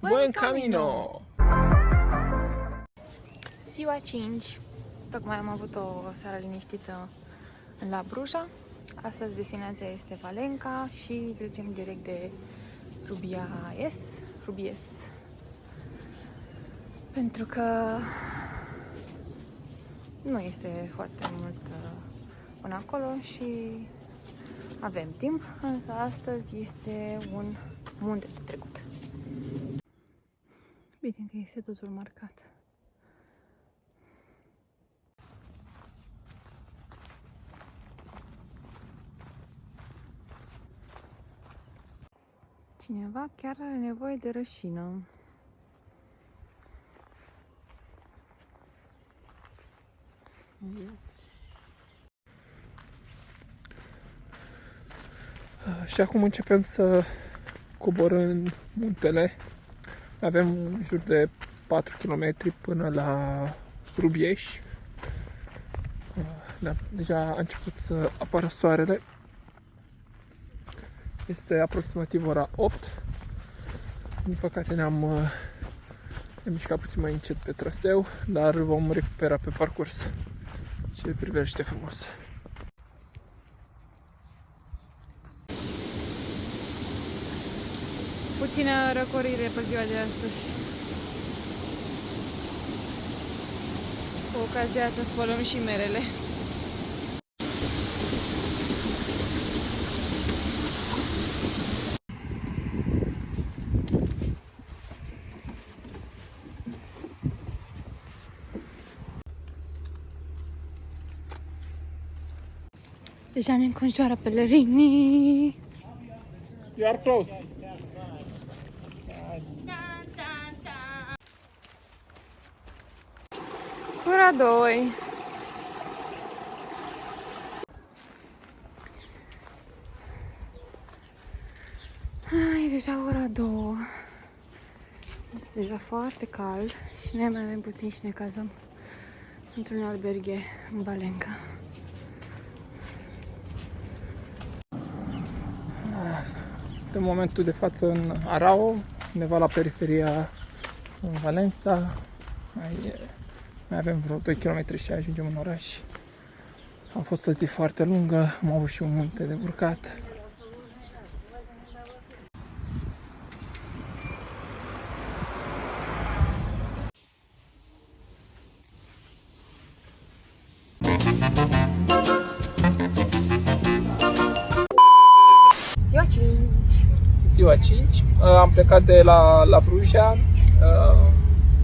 Buen camino! Ziua 5. Tocmai am avut o seară liniștită la Bruja. Astăzi destinația este Valenca și trecem direct de Rubies. Pentru că nu este foarte mult până acolo și avem timp, însă astăzi este un munte de trecut. Bine că este totul marcat. Cineva chiar are nevoie de rășină. Și acum începem să coborâm muntele. Avem în jur de 4 km până la Rubieș. Da, deja a început să apară soarele. Este aproximativ ora 8. Din păcate ne-am mișcat puțin mai încet pe traseu, dar vom recupera pe parcurs. Ce privește frumos! Puțină răcorire pe ziua de astăzi. Cu ocazia să spălăm și merele. Deja ne înconjoară pelerinii. You are close! Tura 2. E deja ora 2. Este deja foarte cald și noi mai avem puțin și ne cazăm într-un alberghe în Valenca. În momentul de față în Arao, undeva la periferia în Valența. Mai avem vreo 2 km și ajungem în oraș. A fost o zi foarte lungă, am avut și un munte de urcat. Ziua 5. Ziua 5, am plecat de la Bruja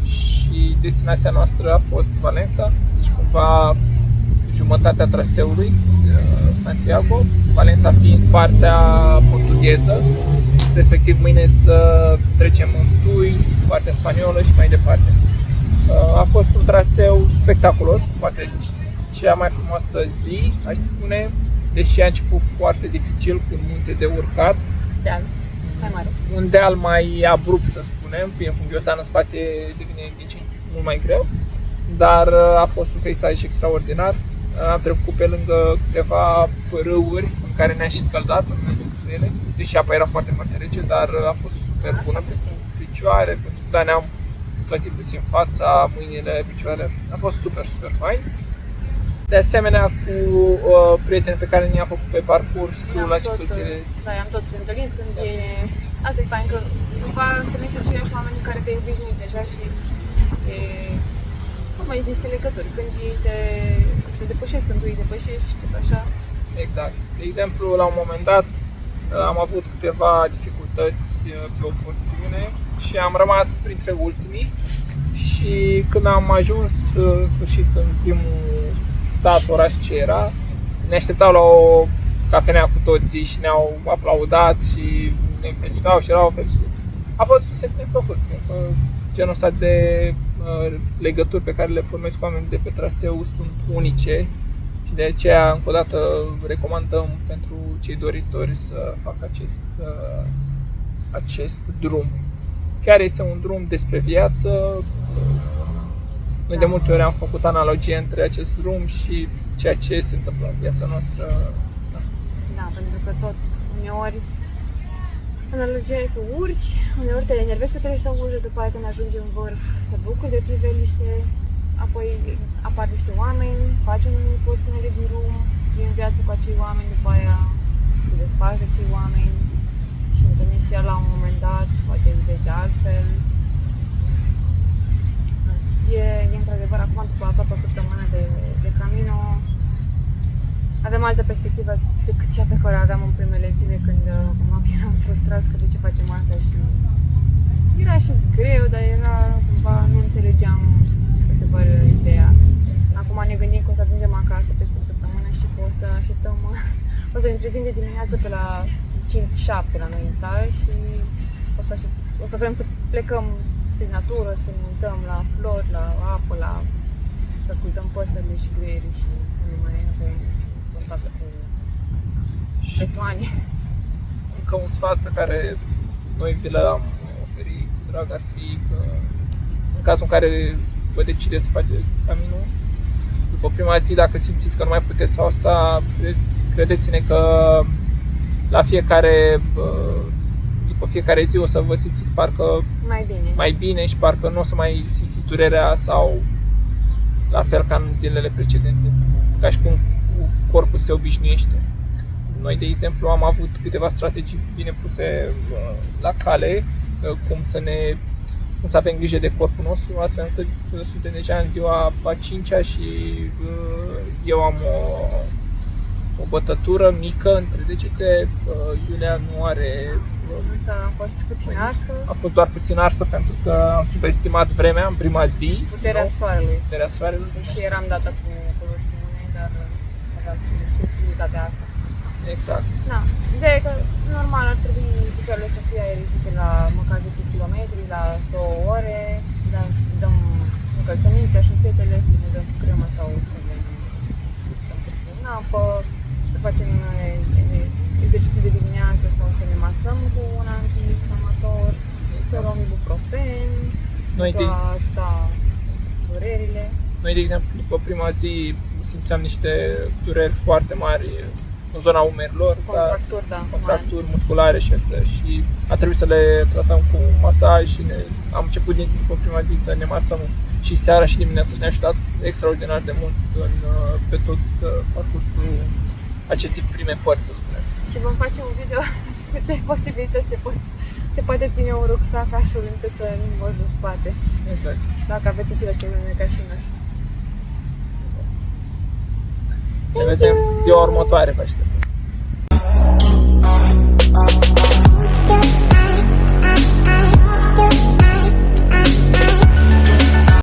și destinația noastră a fost Valența, deci cumva jumătatea traseului, Santiago, Valența fiind partea portugheză, respectiv mâine să trecem în Tui, partea spaniolă și mai departe. A fost un traseu spectaculos, poate cea mai frumoasă zi, aș spune, deși a început foarte dificil cu un munte de urcat. Deal mai mare. Un deal mai abrupt, să spunem, bine, cu ghiozdan în spate devine din ce mult mai greu, dar a fost un peisaj extraordinar. Am trecut pe lângă câteva râuri în care ne-am și scăldat în ele, deși apa era foarte, foarte rece, dar a fost super bună pentru picioare, dar ne-am plătit puțin fața, mâinile, picioarele, a fost super, super fain. De asemenea, cu prieteni pe care ne-am făcut pe parcursul acestor zile. Da, i-am tot întâlnit când e... Asta e fain, că cumva întâlnești aceiași oameni care te-ai obișnuit deja și cum ai niște legături. Când ei te depășesc, când tu îi depășești, tot așa. Exact. De exemplu, la un moment dat am avut câteva dificultăți pe o porțiune și am rămas printre ultimii și când am ajuns în sfârșit în primul sat, oraș ce era, ne așteptau la o cafenea cu toții și ne-au aplaudat și ne felicitau și erau fericiți. A fost un sentiment plăcut, pentru că genul ăsta de legături pe care le formez cu oamenii de pe traseu sunt unice și de aceea, încă o dată, recomandăm pentru cei doritori să facă acest drum. Chiar este un drum despre viață. Noi de multe ori am făcut analogie între acest drum și ceea ce se întâmplă în viața noastră. Da, pentru că tot uneori Analogia e că urci, uneori te enervezi că trebuie să urci, după aia când ajungi în vârf te bucuri de priveliște, apoi apar niște oameni, faci o porțiune de drum, vii în viață cu acei oameni, după aia te desparți de acei oameni și întâlnești iar la un moment dat, poate îi vezi altfel. E într-adevăr, acum după aproape o săptămână de Camino, avem altă perspectivă decât cea pe care o aveam în primele zile când eram frustrați că de ce facem asta și era și greu, dar era cumva, nu înțelegeam câteva ideea. Acum ne gândim că o să ajungem acasă peste o săptămână și că o să așteptăm, o să ne trezim de dimineață pe la 5-7 la noi în țară și o să vrem să plecăm prin natură, să ne uităm la flori, la apă, să ascultăm păsările și greierii și să nu mai avem contact cu betoane. Încă un sfat pe care noi vi l-am oferit cu drag ar fi că în cazul în care vă decideți să faceți Camino, după prima zi, dacă simțiți că nu mai puteți sau asta, credeți-ne că la după fiecare zi o să vă simțiți parcă mai bine și parcă nu o să mai simțiți durerea sau la fel ca în zilele precedente, ca și cum corpul se obișnuiește. Noi, de exemplu, am avut câteva strategii bine puse la cale, cum să avem grijă de corpul nostru, astfel încât suntem deja în ziua a 5-a și eu am o bătătură mică între degete, Iulia nu are. Însă a fost puțin arsă. A fost doar puțin arsă pentru că am subestimat vremea în prima zi. Puterea soarelui. Deși eram dată cu colorațiune, dar aveam sensibilitatea asta. Exact. Da. Ideea e că normal ar trebui picioarele să fie aerisite la măcar 10 km, la 2 ore, dar să dăm încălțăminte, șosetele, să ne dăm cu cremă sau să stăm puțin în apă, să facem exerciții de dimineață sau să ne masăm cu un anti-inflamator, să luăm ibuprofen, să ajuta durerile. Noi, de exemplu, după prima zi simțeam niște dureri foarte mari în zona umerilor, contracturi musculare și astea, și a trebuit să le tratăm cu masaj și am început după prima zi să ne masăm și seara și dimineața și ne-a ajutat extraordinar de mult pe tot parcursul acestei prime părți, să spunem. Și vom face un video câte posibilități se poate ține un rucsac astfel încât să nu mor de spate. Exact. Dacă aveți aceleași probleme ca și noi. Ne vedem ziua următoare, vă aștept.